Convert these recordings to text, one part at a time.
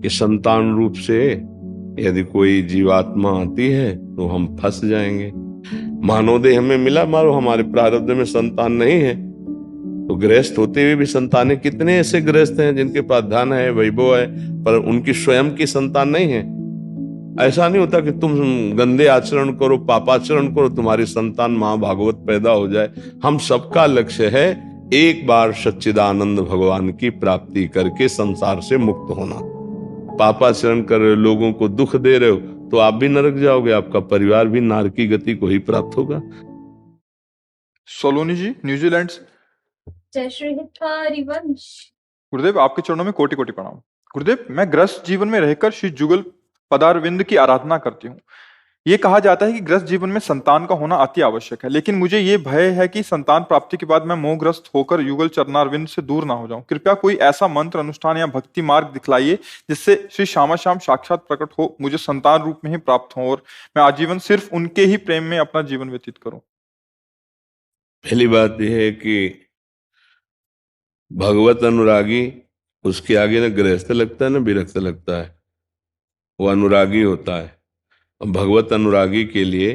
कि संतान रूप से यदि कोई जीवात्मा आती है तो हम फंस जाएंगे। मानव देह हमें मिला, मारो हमारे प्रारब्ध में संतान नहीं है, तो गृहस्थ होते हुए भी संतानें कितने ऐसे गृहस्थ हैं जिनके पास धन है, वैभव है, पर उनकी स्वयं की संतान नहीं है। ऐसा नहीं होता कि तुम गंदे आचरण करो, पापाचरण करो, तुम्हारी संतान मां भागवत पैदा हो जाए। हम सबका लक्ष्य है एक बार सच्चिदानंद भगवान की प्राप्ति करके संसार से मुक्त होना। पापाचरण कर रहे हो, लोगों को दुख दे रहे हो, तो आप भी नरक जाओगे, आपका परिवार भी नारकी गति को ही प्राप्त होगा। सोलोनी जी, न्यूजीलैंड से। जय श्री हरिवंश। गुरुदेव, आपके चरणों में कोटि कोटि प्रणाम। गुरुदेव, मैं गृहस्थ जीवन में रहकर श्री जुगल पदारविंद की आराधना करती हूँ। ये कहा जाता है कि गृहस्थ जीवन में संतान का होना अति आवश्यक है, लेकिन मुझे ये भय है कि संतान प्राप्ति के बाद मैं मोहग्रस्त होकर युगल चरणारविंद से दूर ना हो जाऊं। कृपया कोई ऐसा मंत्र, अनुष्ठान या भक्ति मार्ग दिखलाइए जिससे श्री श्यामा श्याम साक्षात प्रकट हो, मुझे संतान रूप में ही प्राप्त हो और मैं आजीवन सिर्फ उनके ही प्रेम में अपना जीवन व्यतीत करूं। पहली बात यह है कि भगवत अनुरागी, उसके आगे न गृहस्थ लगता है न विरक्त लगता है, वो अनुरागी होता है। और भगवत अनुरागी के लिए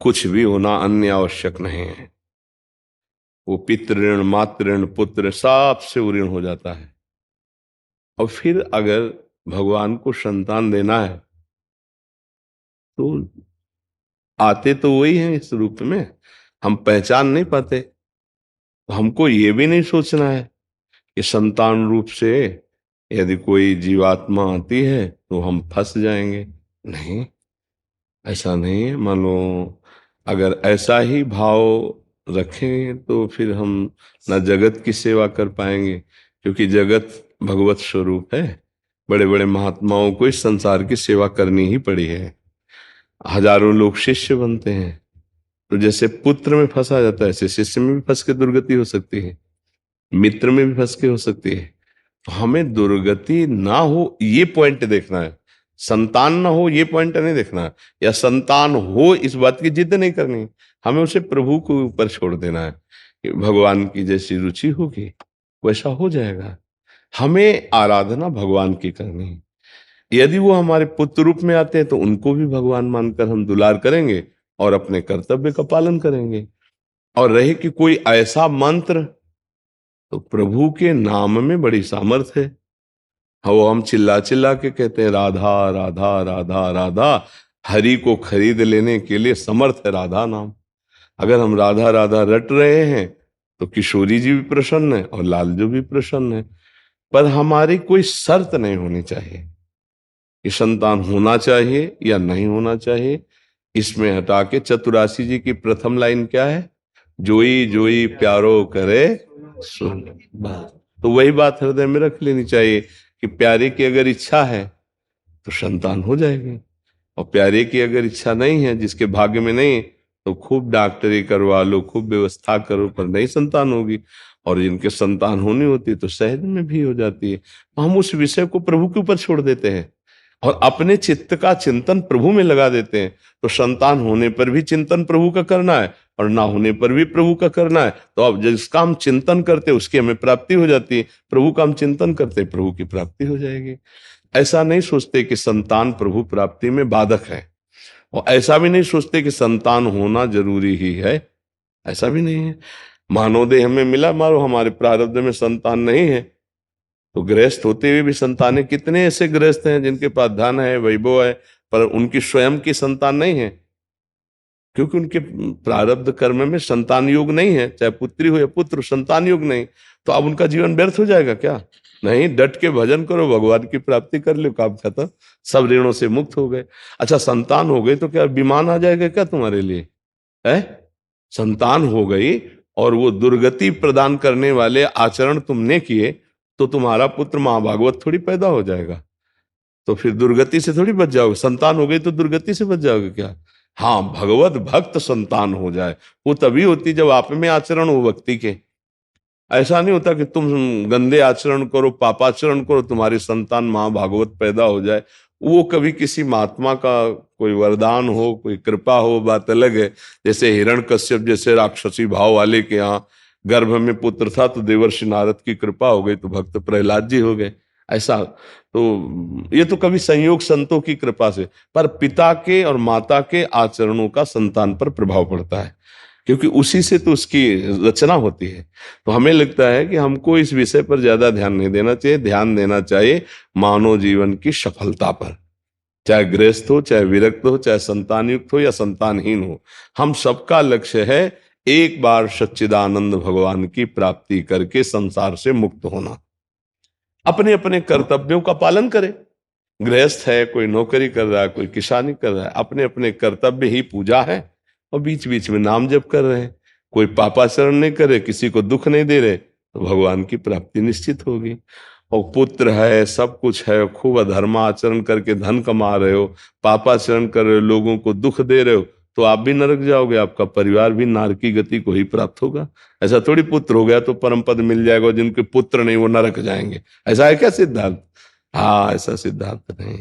कुछ भी होना अन्य आवश्यक नहीं है। वो पितृ ऋण, मातृ ऋण, पुत्र सब से ऋण हो जाता है। और फिर अगर भगवान को संतान देना है तो आते तो वही हैं इस रूप में, हम पहचान नहीं पाते। हमको ये भी नहीं सोचना है कि संतान रूप से यदि कोई जीवात्मा आती है तो हम फंस जाएंगे। नहीं, ऐसा नहीं है। मानो अगर ऐसा ही भाव रखें तो फिर हम न जगत की सेवा कर पाएंगे, क्योंकि जगत भगवत स्वरूप है। बड़े बड़े महात्माओं को इस संसार की सेवा करनी ही पड़ी है। हजारों लोग शिष्य बनते हैं, तो जैसे पुत्र में फंसा जाता है ऐसे शिष्य में भी फंस के दुर्गति हो सकती है, मित्र में भी फंस के हो सकती है। तो हमें दुर्गति ना हो ये पॉइंट देखना है, संतान ना हो ये पॉइंट नहीं देखना है, या संतान हो इस बात की जिद नहीं करनी। हमें उसे प्रभु के ऊपर छोड़ देना है कि भगवान की जैसी रुचि होगी वैसा हो जाएगा। हमें आराधना भगवान की करनी है। यदि वो हमारे पुत्र रूप में आते हैं तो उनको भी भगवान मानकर हम दुलार करेंगे और अपने कर्तव्य का पालन करेंगे। और रहे कि कोई ऐसा मंत्र, तो प्रभु के नाम में बड़ी सामर्थ है। वो हम चिल्ला चिल्ला के कहते हैं राधा राधा राधा राधा, हरि को खरीद लेने के लिए समर्थ है राधा नाम। अगर हम राधा राधा रट रहे हैं तो किशोरी जी भी प्रसन्न है और लालजू भी प्रसन्न है। पर हमारी कोई शर्त नहीं होनी चाहिए कि संतान होना चाहिए या नहीं होना चाहिए। इसमें हटा के चतुरासी जी की प्रथम लाइन क्या है? जोई जोई प्यारो करे सुन। तो वही बात हृदय में रख लेनी चाहिए कि प्यारे की अगर इच्छा है तो संतान हो जाएगी, और प्यारे की अगर इच्छा नहीं है, जिसके भाग्य में नहीं, तो खूब डॉक्टरी करवा लो, खूब व्यवस्था करो, पर नहीं संतान होगी। और जिनके संतान होनी होती है तो सहज में भी हो जाती है। तो हम उस विषय को प्रभु के ऊपर छोड़ देते हैं और अपने चित्त का चिंतन प्रभु में लगा देते हैं। तो संतान होने पर भी चिंतन प्रभु का करना है और ना होने पर भी प्रभु का करना है। तो अब जिसका हम चिंतन करते उसकी हमें प्राप्ति हो जाती है, प्रभु का हम चिंतन करते प्रभु की प्राप्ति हो जाएगी। ऐसा नहीं सोचते कि संतान प्रभु प्राप्ति में बाधक है, और ऐसा भी नहीं सोचते कि संतान होना जरूरी ही है, ऐसा भी नहीं है। मानव देह हमें मिला, मारो हमारे प्रारब्ध में संतान नहीं है, तो गृहस्थ होते हुए भी संतानें कितने ऐसे गृहस्थ हैं जिनके पास धन है, वैभव है, पर उनकी स्वयं की संतान नहीं है, क्योंकि उनके प्रारब्ध कर्म में संतान योग नहीं है। चाहे पुत्री हो या पुत्र, संतान योग नहीं। तो अब उनका जीवन व्यर्थ हो जाएगा क्या? नहीं, डट के भजन करो, भगवान की प्राप्ति कर लो, काम खत्म, सब ऋणों से मुक्त हो गए। अच्छा, संतान हो गई तो क्या विमान आ जाएगा क्या तुम्हारे लिए? है, संतान हो गई और वो दुर्गति प्रदान करने वाले आचरण तुमने किए तो तुम्हारा पुत्र महाभागवत थोड़ी पैदा हो जाएगा। तो फिर दुर्गति से थोड़ी बच जाओगे। संतान हो गई तो दुर्गति से बच जाओगे क्या? हाँ, भगवत भक्त संतान हो जाए, वो तभी होती जब आप में आचरण हो भक्ति के। ऐसा नहीं होता कि तुम गंदे आचरण करो, पापाचरण करो, तुम्हारी संतान महाभागवत पैदा हो जाए। वो कभी किसी महात्मा का कोई वरदान हो, कोई कृपा हो, बात अलग है। जैसे हिरण्यकश्यप जैसे राक्षसी भाव वाले के यहाँ गर्भ में पुत्र था तो देवर्षि नारद की कृपा हो गई तो भक्त प्रहलाद जी हो गए। ऐसा तो ये तो कभी संयोग संतों की कृपा से, पर पिता के और माता के आचरणों का संतान पर प्रभाव पड़ता है, क्योंकि उसी से तो उसकी रचना होती है। तो हमें लगता है कि हमको इस विषय पर ज्यादा ध्यान नहीं देना चाहिए, ध्यान देना चाहिए मानव जीवन की सफलता पर, चाहे गृहस्थ हो, चाहे विरक्त हो, चाहे संतान युक्त हो या संतानहीन हो। हम सबका लक्ष्य है एक बार सच्चिदानंद भगवान की प्राप्ति करके संसार से मुक्त होना। अपने अपने कर्तव्यों का पालन करे। गृहस्थ है, कोई नौकरी कर रहा है, कोई किसानी कर रहा है, अपने अपने कर्तव्य ही पूजा है, और बीच बीच में नाम जप कर रहे हैं। कोई पापाचरण नहीं करे, किसी को दुख नहीं दे रहे, तो भगवान की प्राप्ति निश्चित होगी। और पुत्र है, सब कुछ है, खूब अधर्म आचरण करके धन कमा रहे हो, पापाचरण कर रहे हो, लोगों को दुख दे रहे हो, तो आप भी नरक जाओगे, आपका परिवार भी नरकी गति को ही प्राप्त होगा। ऐसा थोड़ी पुत्र हो गया तो परम पद मिल जाएगा, जिनके पुत्र नहीं वो नरक जाएंगे। ऐसा है क्या सिद्धांत? हाँ, ऐसा सिद्धांत नहीं।